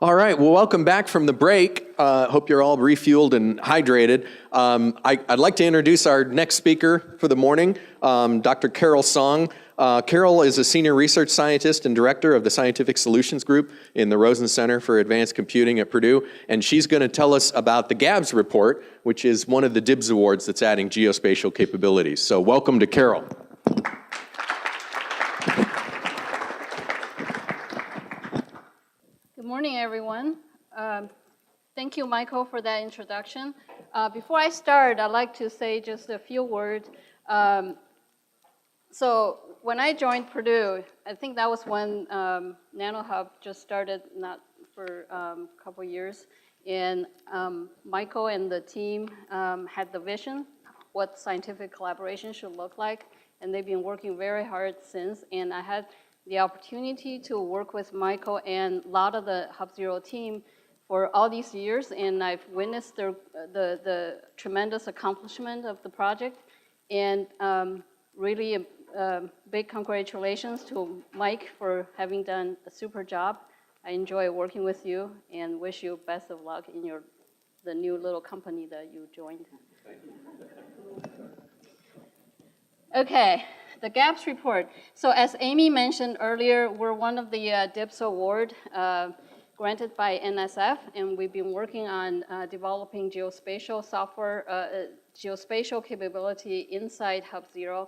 All right, well, welcome back from the break. Hope you're all refueled and hydrated. I'd like to introduce our next speaker for the morning, Dr. Carol Song. Carol is a senior research scientist and director of the Scientific Solutions Group in the Rosen Center for Advanced Computing at Purdue, and she's going to tell us about the GABBS report, which is one of the DIBS awards that's adding geospatial capabilities. So welcome to Carol. Good morning, everyone. Thank you, Michael, for that introduction. Before I start, I'd like to say just a few words. So when I joined Purdue, I think that was when NanoHub just started, not for a couple years. And Michael and the team had the vision, what scientific collaboration should look like. And they've been working very hard since. And I had the opportunity to work with Michael and a lot of the HUBzero team for all these years, and I've witnessed the tremendous accomplishment of the project. And really big congratulations to Mike for having done a super job. I enjoy working with you and wish you best of luck in the new little company that you joined. Okay. The GABBS report. So as Amy mentioned earlier, we're one of the DIBS award granted by NSF, and we've been working on developing geospatial software, geospatial capability inside HUBzero.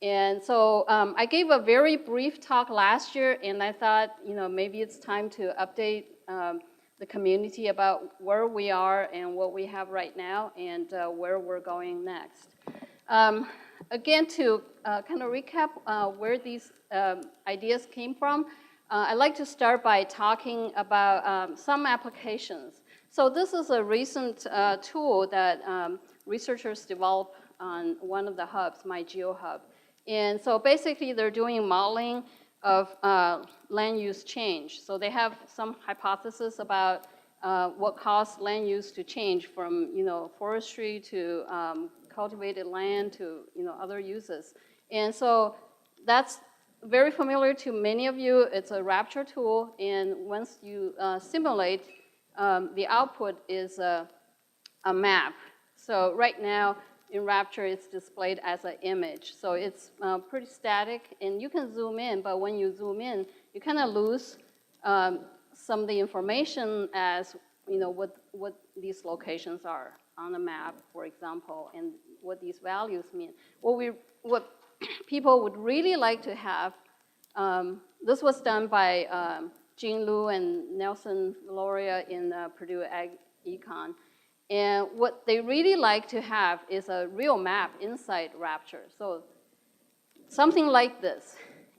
And so I gave a very brief talk last year, and I thought, maybe it's time to update the community about where we are and what we have right now and where we're going next. Again, to kind of recap where these ideas came from, I'd like to start by talking about some applications. So this is a recent tool that researchers developed on one of the hubs, MyGeoHub. And so basically, they're doing modeling of land use change. So they have some hypothesis about what caused land use to change from forestry to cultivated land to other uses. And so that's very familiar to many of you. It's a Rapture tool, and once you simulate, the output is a map. So right now in Rapture, it's displayed as an image. So it's pretty static, and you can zoom in, but when you zoom in, you kind of lose some of the information as what these locations are on the map, for example, and what these values mean. What people would really like to have, this was done by Jean Liu and Nelson Loria in Purdue Ag Econ. And what they really like to have is a real map inside Rapture. So something like this,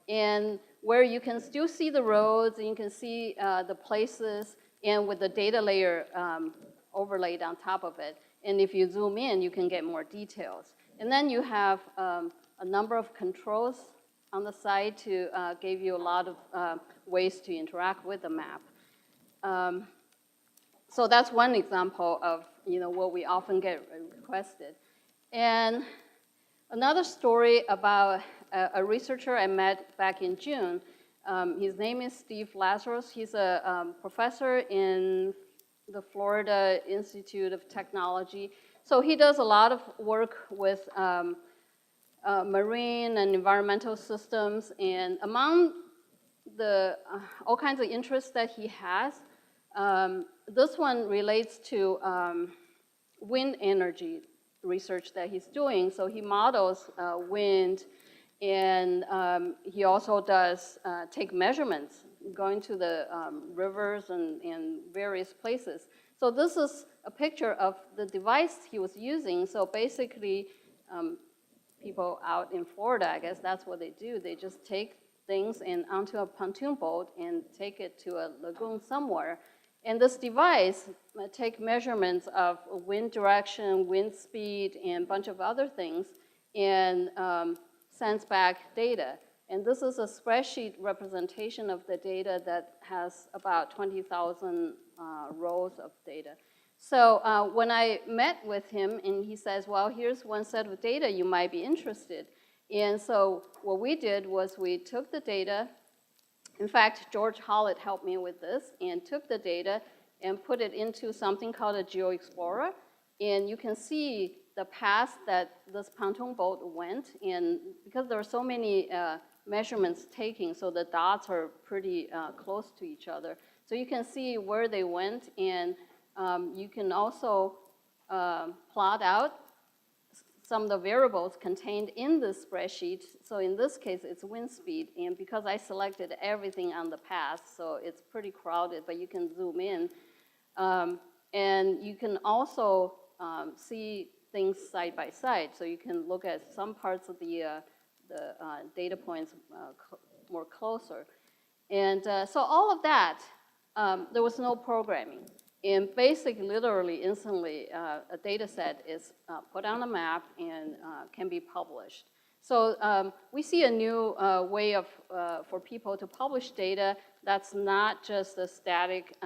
and where you can still see the roads, and you can see the places, and with the data layer overlaid on top of it. And if you zoom in, you can get more details. And then you have a number of controls on the side to give you a lot of ways to interact with the map. So that's one example of what we often get requested. And another story about a researcher I met back in June. His name is Steve Lazarus. He's a professor in the Florida Institute of Technology. So he does a lot of work with marine and environmental systems. And among the all kinds of interests that he has, this one relates to wind energy research that he's doing. So he models wind, and he also does take measurements going to the rivers and various places. So this is a picture of the device he was using. So basically, people out in Florida, I guess that's what they do. They just take things and onto a pontoon boat and take it to a lagoon somewhere. And this device takes measurements of wind direction, wind speed, and a bunch of other things, and sends back data. And this is a spreadsheet representation of the data that has about 20,000 rows of data. So when I met with him, and he says, well, here's one set of data you might be interested. And so what we did was we took the data In fact, George Hollett helped me with this and took the data and put it into something called a GeoExplorer. And you can see the path that this pontoon boat went. And because there are so many measurements taken, so the dots are pretty close to each other. So you can see where they went, and you can also plot out some of the variables contained in this spreadsheet. So in this case, it's wind speed. And because I selected everything on the path, so it's pretty crowded, but you can zoom in. And you can also see things side by side. So you can look at some parts of the data points more closer. And so all of that, there was no programming. And basically, literally, instantly, a data set is put on a map and can be published. So we see a new way of, for people to publish data that's not just a static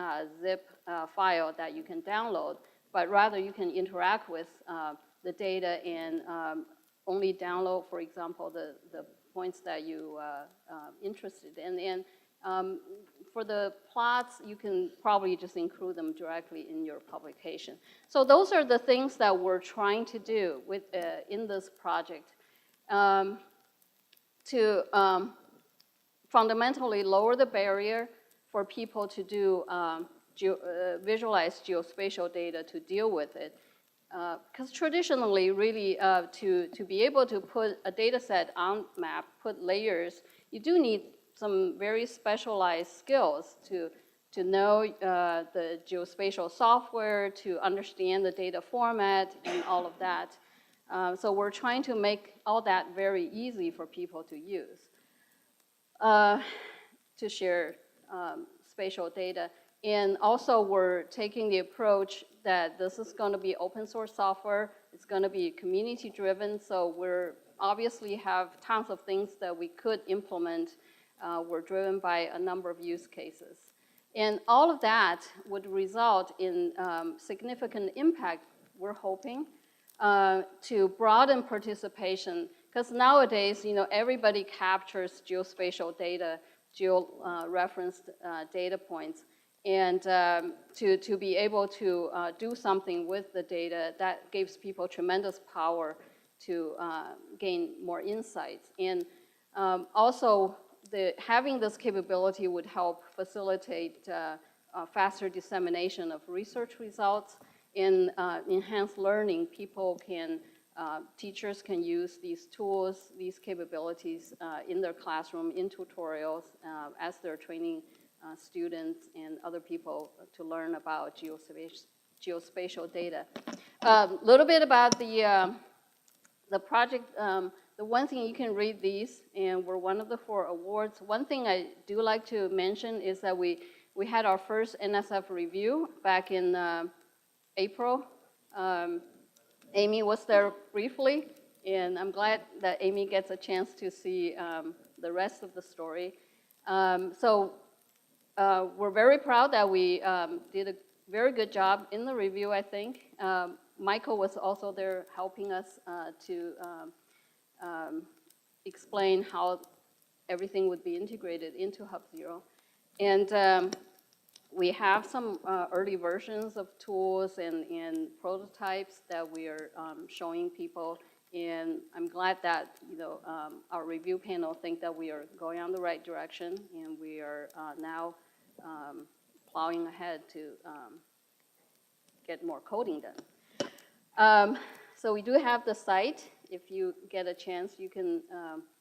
zip file that you can download, but rather you can interact with the data and only download, for example, the points that you are interested in. And for the plots, you can probably just include them directly in your publication. So those are the things that we're trying to do with, in this project to fundamentally lower the barrier for people to do visualize geospatial data to deal with it. Because traditionally, really, to be able to put a data set on map, put layers, you do need some very specialized skills to know the geospatial software, to understand the data format, and all of that. So we're trying to make all that very easy for people to use, to share spatial data. And also, we're taking the approach that this is going to be open source software. It's going to be community driven. So we're obviously have tons of things that we could implement. We're driven by a number of use cases. And all of that would result in significant impact, we're hoping, to broaden participation. Because nowadays, everybody captures geospatial data, geo-referenced data points. And to be able to do something with the data, that gives people tremendous power to gain more insights. And also, having this capability would help facilitate faster dissemination of research results and enhanced learning. Teachers can use these tools, these capabilities in their classroom, in tutorials, as they're training students and other people to learn about geospatial data. A little bit about the project. The one thing you can read these, and we're one of the 4 awards. One thing I do like to mention is that we had our first NSF review back in April. Amy was there briefly, and I'm glad that Amy gets a chance to see the rest of the story. So we're very proud that we did a very good job in the review, I think. Michael was also there helping us to explain how everything would be integrated into HUBzero. And we have some early versions of tools and prototypes that we are showing people. And I'm glad that our review panel think that we are going on the right direction, and we are now plowing ahead to get more coding done. So we do have the site. If you get a chance, you can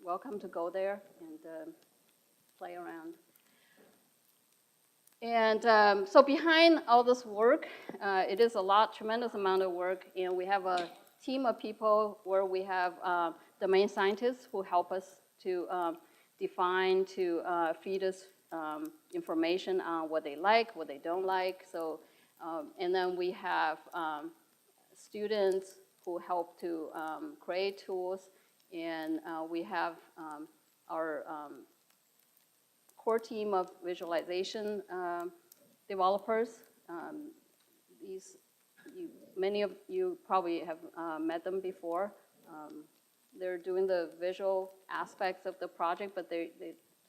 welcome to go there and play around. And so behind all this work, it is tremendous amount of work, and we have a team of people where we have domain scientists who help us to define, to feed us information on what they like, what they don't like. So, and then we have students who help to create tools, and we have our core team of visualization developers. Many of you probably have met them before. They're doing the visual aspects of the project, but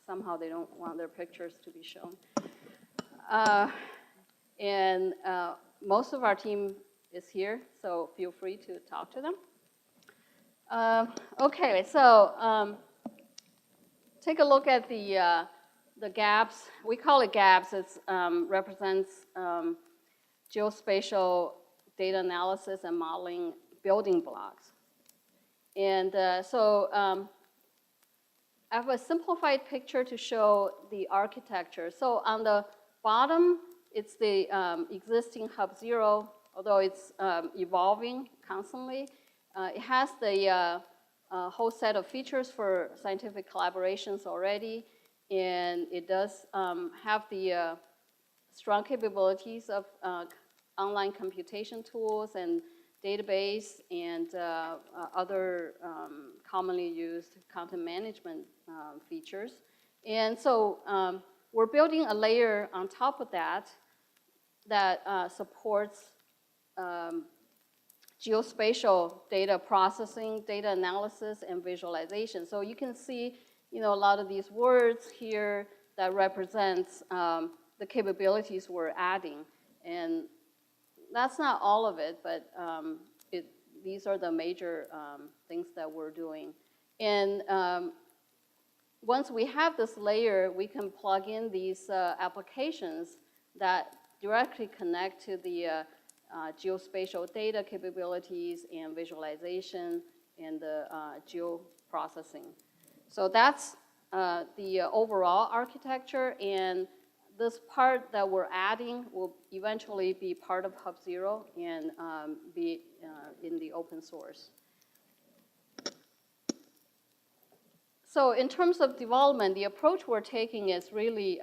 somehow they don't want their pictures to be shown. And most of our team is here, so feel free to talk to them. Okay, so take a look at the GABBS. We call it GABBS. It represents geospatial data analysis and modeling building blocks. And so I have a simplified picture to show the architecture. So on the bottom, it's the existing HUBzero, although it's evolving constantly. It has the whole set of features for scientific collaborations already, and it does have the strong capabilities of online computation tools and database and other commonly used content management features. And so we're building a layer on top of that that supports geospatial data processing, data analysis, and visualization. So you can see, a lot of these words here that represents the capabilities we're adding. And that's not all of it, but these are the major things that we're doing. And once we have this layer, we can plug in these applications that directly connect to the geospatial data capabilities and visualization and the geoprocessing. So that's the overall architecture, and this part that we're adding will eventually be part of HUBzero and be in the open source. So in terms of development, the approach we're taking is really,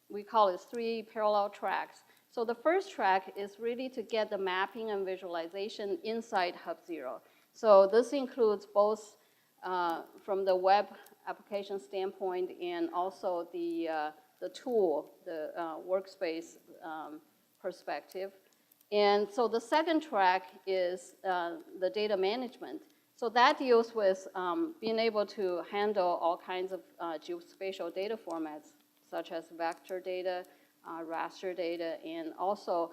we call it 3 parallel tracks. So the first track is really to get the mapping and visualization inside HUBzero. So this includes both from the web application standpoint and also the tool, the workspace perspective. And so the second track is the data management. So that deals with being able to handle all kinds of geospatial data formats, such as vector data, raster data, and also,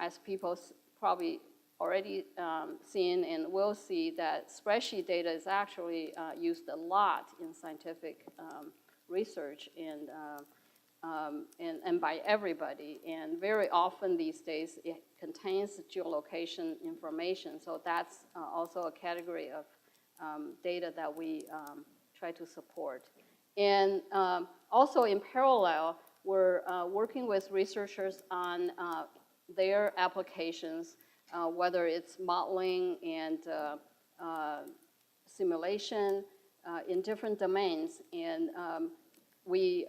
as people probably already seen and will see, that spreadsheet data is actually used a lot in scientific research and by everybody. And very often these days, it contains geolocation information. So that's also a category of data that we try to support. And also in parallel, we're working with researchers on their applications, whether it's modeling and simulation in different domains. And we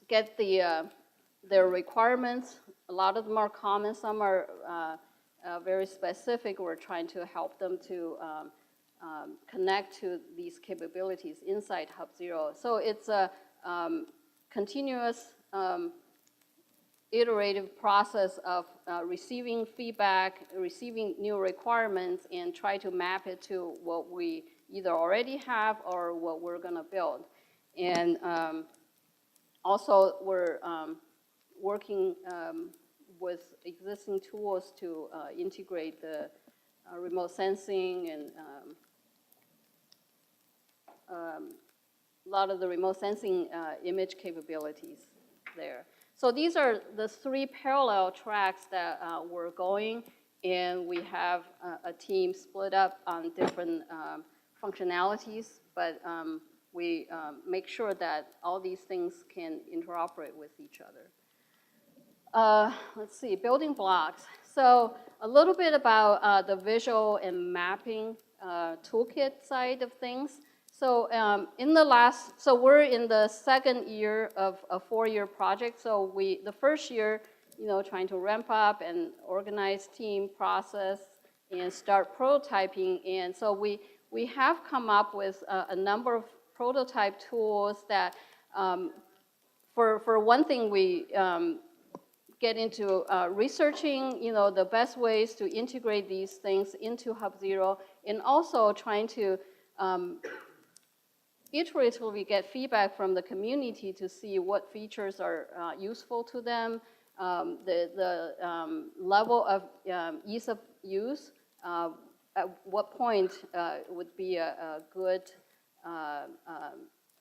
get their requirements. A lot of them are common. Some are very specific. We're trying to help them to connect to these capabilities inside HUBzero. So it's a continuous iterative process of receiving feedback, receiving new requirements, and try to map it to what we either already have or what we're going to build. And also, we're working with existing tools to integrate the remote sensing and a lot of the remote sensing image capabilities there. So these are the 3 parallel tracks that we're going, and we have a team split up on different functionalities, but we make sure that all these things can interoperate with each other. Let's see, building blocks. So a little bit about the visual and mapping toolkit side of things. So so we're in the second year of a 4-year project. So the first year, trying to ramp up and organize team process and start prototyping. And so we have come up with a number of prototype tools that, for one thing, we get into researching, the best ways to integrate these things into HUBzero, and also trying to iteratively get feedback from the community to see what features are useful to them, the level of ease of use, at what point would be a good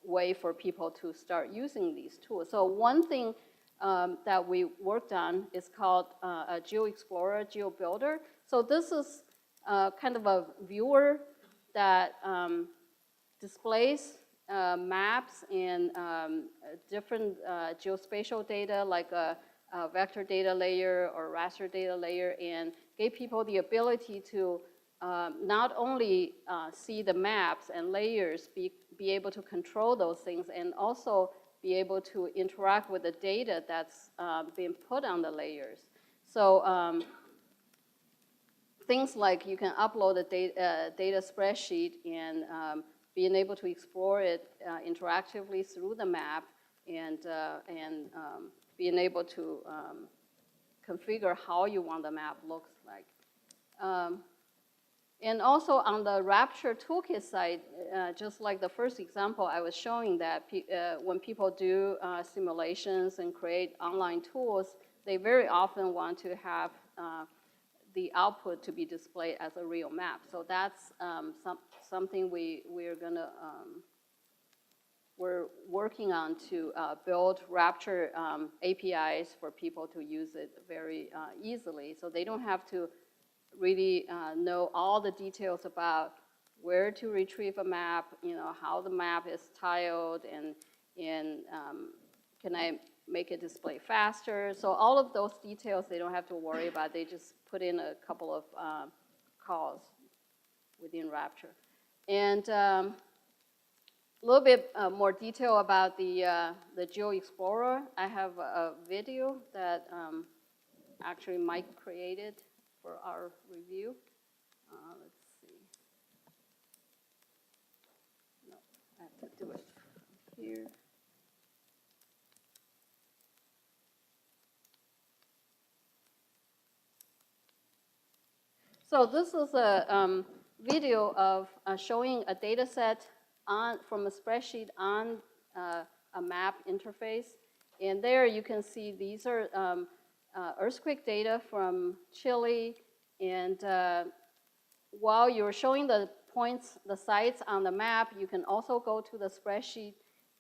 way for people to start using these tools. So one thing that we worked on is called a GeoExplorer, GeoBuilder. So this is kind of a viewer that displays maps and different geospatial data like a vector data layer or raster data layer, and gave people the ability to not only see the maps and layers, be able to control those things, and also be able to interact with the data that's being put on the layers. So things like you can upload a data spreadsheet and being able to explore it interactively through the map, and being able to configure how you want the map looks like. And also on the Rapture Toolkit side, just like the first example I was showing, that when people do simulations and create online tools, they very often want to have the output to be displayed as a real map. So that's something we're working on to build Rapture APIs for people to use it very easily. So they don't have to really know all the details about where to retrieve a map, how the map is tiled, and can I make it display faster? So all of those details they don't have to worry about. They just put in a couple of calls within Rapture. And a little bit more detail about the GeoExplorer. I have a video that actually Mike created for our review. Let's see. No, I have to do it here. So this is a video of showing a data set from a spreadsheet on a map interface. And there you can see these are earthquake data from Chile. And while you're showing the points, the sites on the map, you can also go to the spreadsheet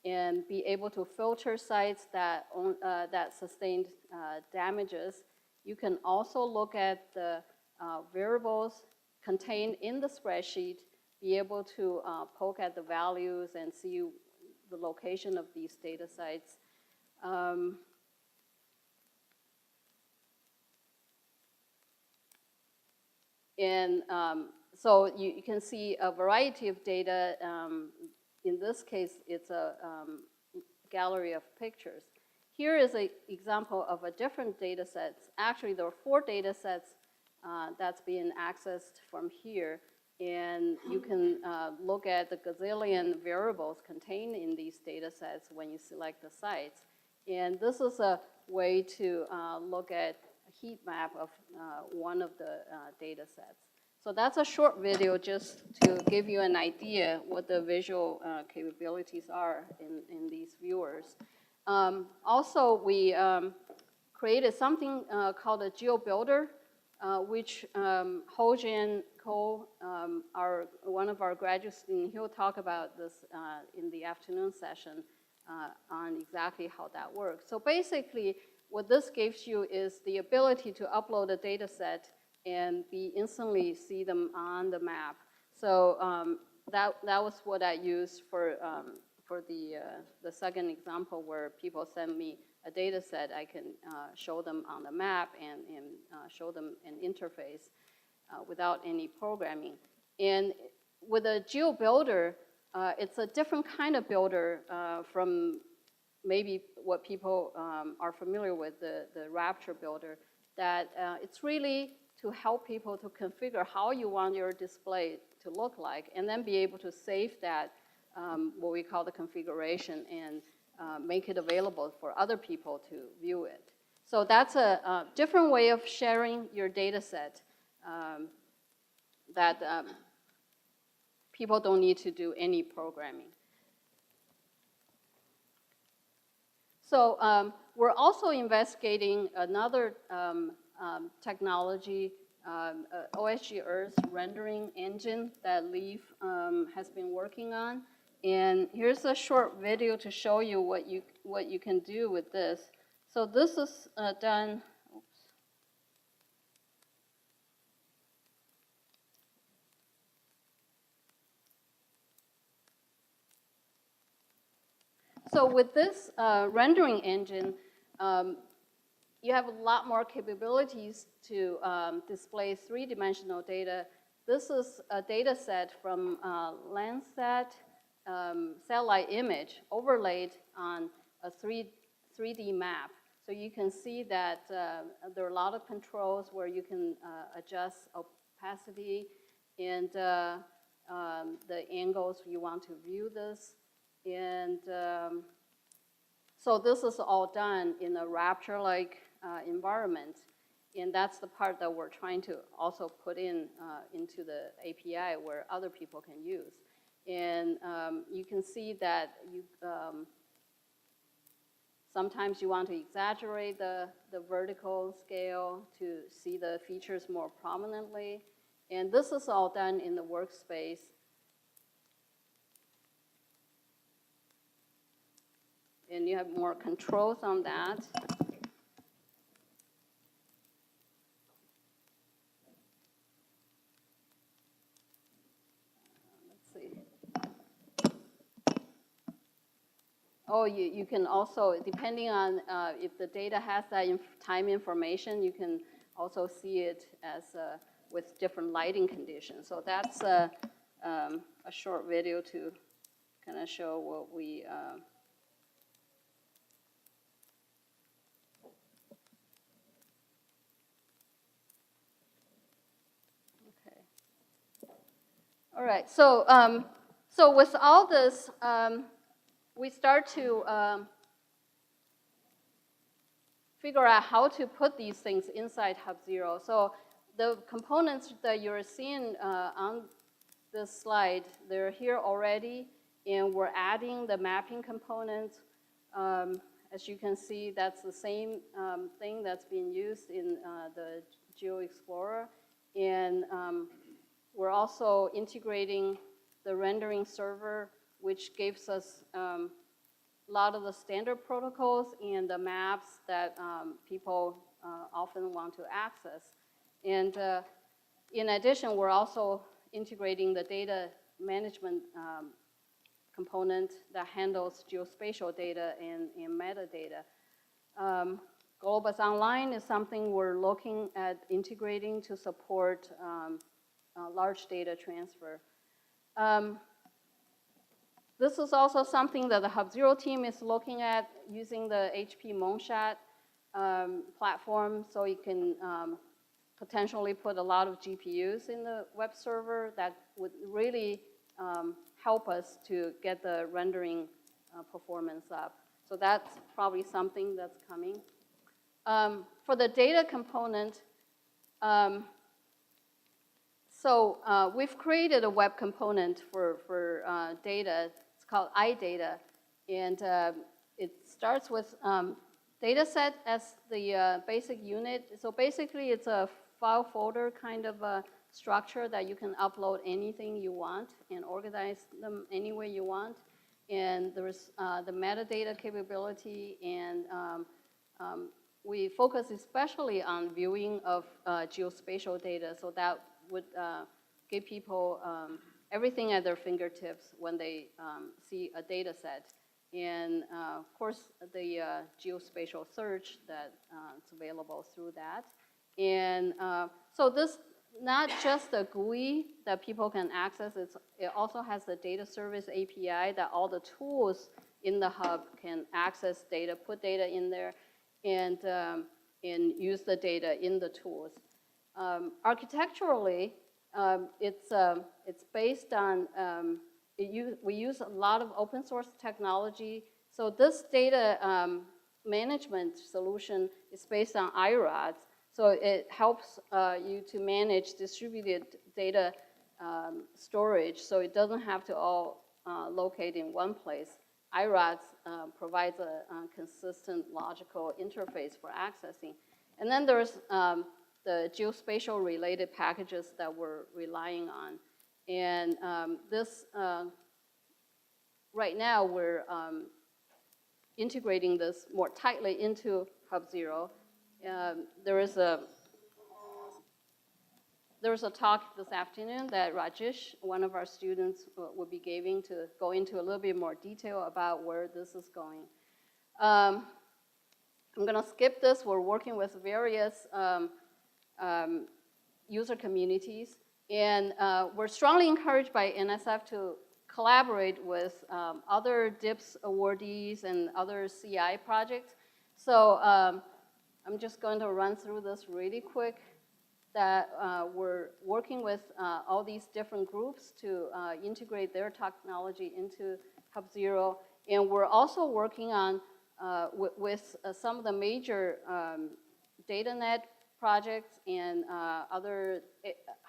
and be able to filter sites that sustained damages. You can also look at the variables contained in the spreadsheet, be able to poke at the values and see the location of these data sites. So you can see a variety of data. In this case, it's a gallery of pictures. Here is an example of a different data set. Actually, there are 4 data sets that's being accessed from here. And you can look at the gazillion variables contained in these data sets when you select the sites. And this is a way to look at a heat map of one of the data sets. So that's a short video just to give you an idea what the visual capabilities are in these viewers. Also, we created something called a GeoBuilder, which Ho-Jin Ko, one of our graduate students, he'll talk about this in the afternoon session on exactly how that works. So basically, what this gives you is the ability to upload a data set and instantly see them on the map. So that was what I used for the second example, where people send me a data set. I can show them on the map and show them an interface without any programming. And with a GeoBuilder, it's a different kind of builder from maybe what people are familiar with, the Rapture builder, that it's really to help people to configure how you want your display to look like, and then be able to save that, what we call the configuration, and make it available for other people to view it. So that's a different way of sharing your data set that people don't need to do any programming. So we're also investigating another technology, OSG Earth rendering engine that Leaf has been working on. And here's a short video to show you what you can do with this. So this is done. Oops. So with this rendering engine, you have a lot more capabilities to display three-dimensional data. This is a data set from Landsat satellite image overlaid on a 3D map. So you can see that there are a lot of controls where you can adjust opacity and the angles you want to view this. And so this is all done in a Rapture-like environment. And that's the part that we're trying to also put into the API where other people can use. And you can see that sometimes you want to exaggerate the vertical scale to see the features more prominently. And this is all done in the workspace. And you have more controls on that. Let's see. Oh, you can also, depending on if the data has that time information, you can also see it as with different lighting conditions. So that's a short video to kind of show what we All right, so so with all this, we start to figure out how to put these things inside HUBzero. So the components that you're seeing on this slide, they're here already, and we're adding the mapping components. As you can see, that's the same thing that's being used in the GeoExplorer. And we're also integrating the rendering server, which gives us a lot of the standard protocols and the maps that people often want to access. And in addition, we're also integrating the data management component that handles geospatial data and metadata. GABBS Online is something we're looking at integrating to support large data transfer. This is also something that the HUBzero team is looking at using the HP Moonshot platform, so you can potentially put a lot of GPUs in the web server that would really help us to get the rendering performance up. So that's probably something that's coming. For the data component, we've created a web component for data. It's called iData, and it starts with data set as the basic unit. So basically, it's a file folder kind of a structure that you can upload anything you want and organize them any way you want. And there's the metadata capability, and we focus especially on viewing of geospatial data, so that would give people everything at their fingertips when they see a data set. And of course, the geospatial search that's available through that. And so this, not just the GUI that people can access, it also has the data service API that all the tools in the hub can access data, put data in there, and use the data in the tools. Architecturally, it's based on, we use a lot of open source technology. So this data management solution is based on iRods. So it helps you to manage distributed data storage, so it doesn't have to all locate in one place. IRADS provides a consistent logical interface for accessing. And then there's the geospatial related packages that we're relying on. And this, right now, we're integrating this more tightly into HUBzero. There was a talk this afternoon that Rajesh, one of our students, will be giving to go into a little bit more detail about where this is going. I'm going to skip this. We're working with various user communities, and we're strongly encouraged by NSF to collaborate with other DIPS awardees and other CI projects. So I'm just going to run through this really quick, that we're working with all these different groups to integrate their technology into HUBzero. And we're also working on with some of the major DataNet projects and other.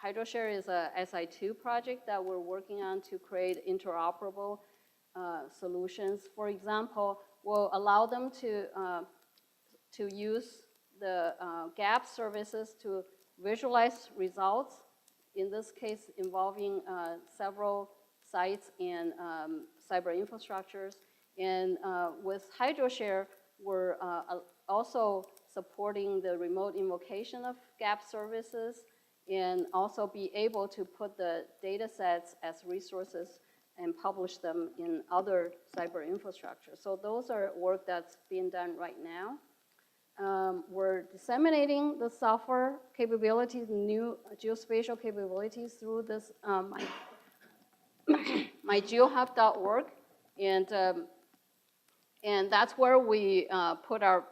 HydroShare is a SI2 project that we're working on to create interoperable solutions. For example, we'll allow them to use the GABBS services to visualize results, in this case involving several sites and cyber infrastructures. And with HydroShare, we're also supporting the remote invocation of GABBS services, and also be able to put the data sets as resources and publish them in other cyber infrastructure. So those are work that's being done right now. We're disseminating the software capabilities, new geospatial capabilities through this mygeohub.org, and that's where we put our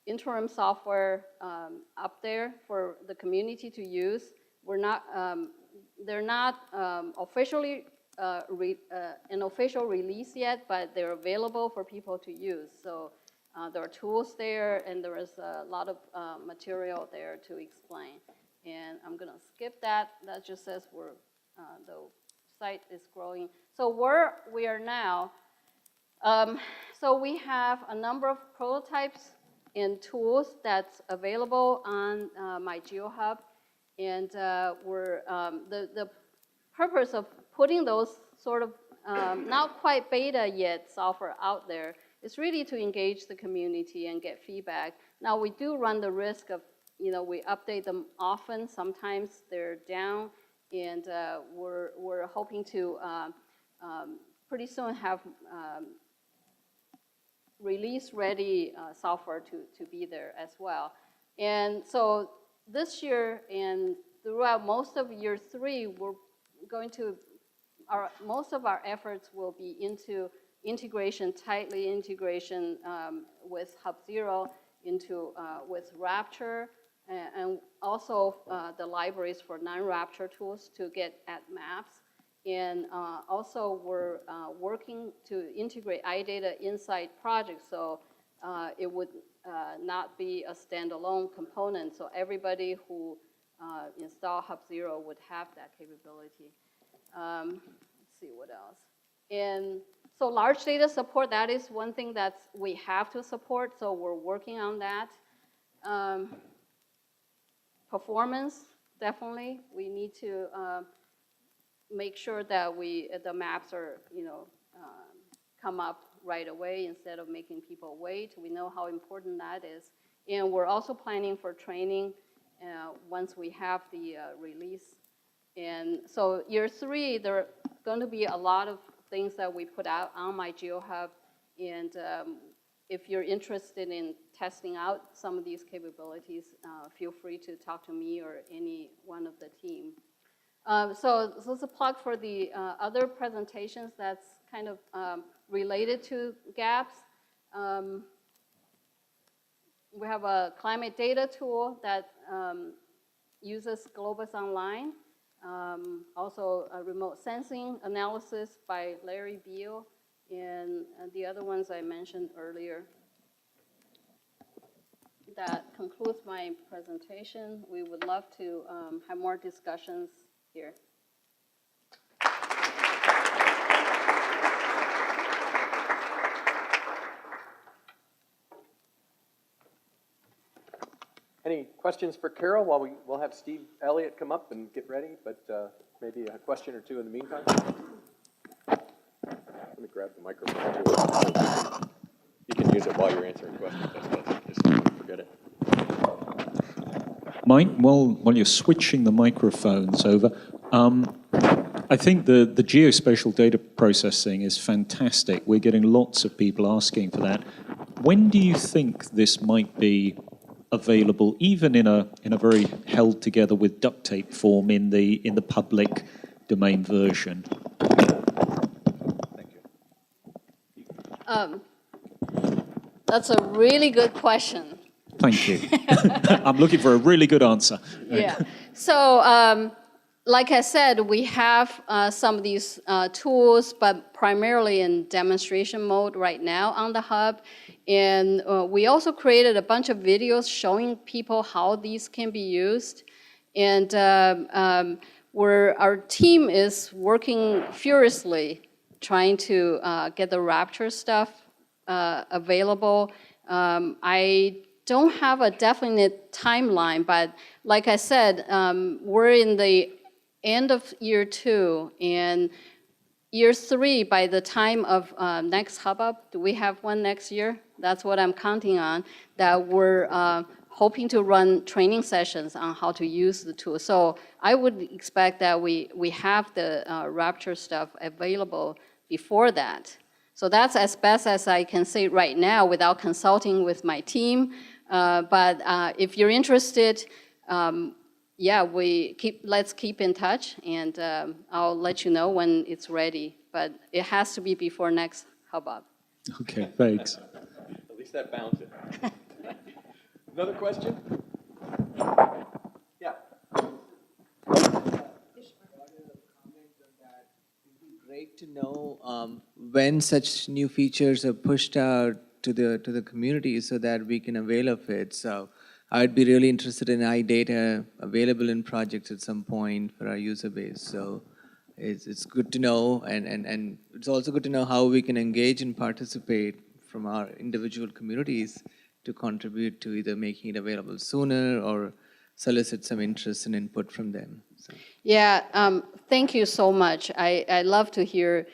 interim software up there for the community to use. We're not, they're not officially an official release yet, but they're available for people to use. So there are tools there, and there is a lot of material there to explain. And I'm going to skip that. That just says the site is growing. So where we are now, so we have a number of prototypes and tools that's available on myGeoHub. And the purpose of putting those sort of not quite beta yet software out there is really to engage the community and get feedback. Now we do run the risk of, we update them often. Sometimes they're down, and we're hoping to pretty soon have release-ready software to be there as well. And so this year and throughout most of year 3, we're going to, most of our efforts will be into integration, tightly integration with HUBzero, with Rapture, and also the libraries for non-Rapture tools to get at maps. And also we're working to integrate iData inside projects, so it would not be a standalone component. So everybody who install HUBzero would have that capability. Let's see what else. And so large data support, that is one thing that we have to support, so we're working on that. Performance, definitely. We need to make sure that the maps are, come up right away instead of making people wait. We know how important that is. And we're also planning for training once we have the release. And so year 3, there are going to be a lot of things that we put out on myGeoHub. And if you're interested in testing out some of these capabilities, feel free to talk to me or any one of the team. So this is a plug for the other presentations that's kind of related to GABBS. We have a climate data tool that uses GLOBUS Online. Also a remote sensing analysis by Larry Beal, and the other ones I mentioned earlier. That concludes my presentation. We would love to have more discussions here. Any questions for Carol while we'll have Steve Elliott come up and get ready, but maybe a question or two in the meantime? Let me grab the microphone too. You can use it while you're answering questions. Just don't forget it. Mike, while you're switching the microphones over, I think the geospatial data processing is fantastic. We're getting lots of people asking for that. When do you think this might be available, even in a very held together with duct tape form in the public domain version? Thank you. That's a really good question. Thank you. I'm looking for a really good answer. Yeah. So, like I said, we have some of these tools, but primarily in demonstration mode right now on the Hub. And we also created a bunch of videos showing people how these can be used. And our team is working furiously trying to get the Rapture stuff available. I don't have a definite timeline, but like I said, we're in the end of year 2, and year 3, by the time of next HUBzero, do we have one next year? That's what I'm counting on, that we're hoping to run training sessions on how to use the tool. So I would expect that we have the Rapture stuff available before that. So that's as best as I can say right now without consulting with my team. But if you're interested, yeah, let's keep in touch, and I'll let you know when it's ready. But it has to be before next HUBzero. Okay, thanks. At least that bounds it. Another question? Yeah. Great to know when such new features are pushed out to the community so that we can avail of it. So I'd be really interested in iData available in projects at some point for our user base. So it's good to know, and it's also good to know how we can engage and participate from our individual communities to contribute to either making it available sooner or solicit some interest and input from them. So. Yeah, thank you so much. I love to hear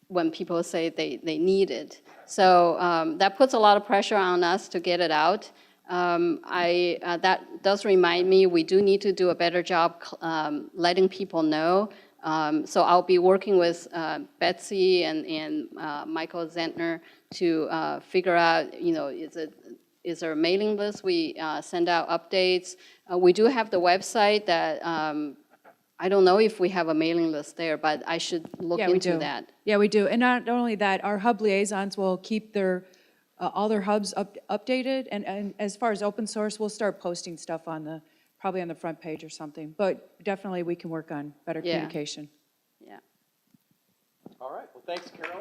when people say they need it. So that puts a lot of pressure on us to get it out. That does remind me we do need to do a better job letting people know. So I'll be working with Betsy and Michael Zentner to figure out, is there a mailing list? We send out updates. We do have the website that, I don't know if we have a mailing list there, but I should look into that. Yeah, we do. And not only that, our Hub liaisons will keep all their hubs updated. And as far as open source, we'll start posting stuff probably on the front page or something. But definitely we can work on better communication. Yeah. All right. Well, thanks, Carol.